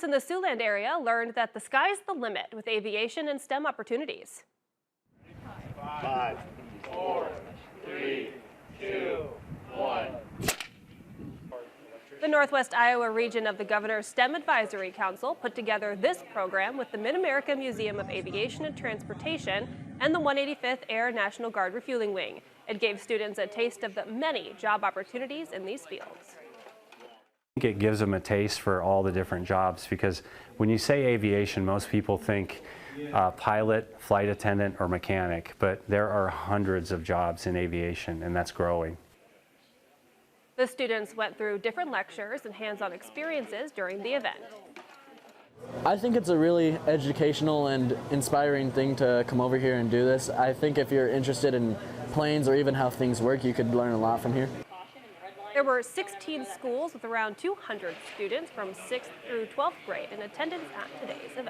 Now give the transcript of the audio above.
In the Siouxland area learned that the sky's the limit with aviation and STEM opportunities. 5, 4, 3, 2, 1. The Northwest Iowa region of the Governor's STEM Advisory Council put together this program with the Mid-America Museum of Aviation and Transportation and the 185th Air National Guard Refueling Wing. It gave students a taste of the many job opportunities in these fields. I think it gives them a taste for all the different jobs, because when you say aviation, most people think pilot, flight attendant, or mechanic, but there are hundreds of jobs in aviation, and that's growing. The students went through different lectures and hands-on experiences during the event. I think it's a really educational and inspiring thing to come over here and do this. I think if you're interested in planes or even how things work, you could learn a lot from here. There were 16 schools with around 200 students from 6th through 12th grade in attendance at today's event.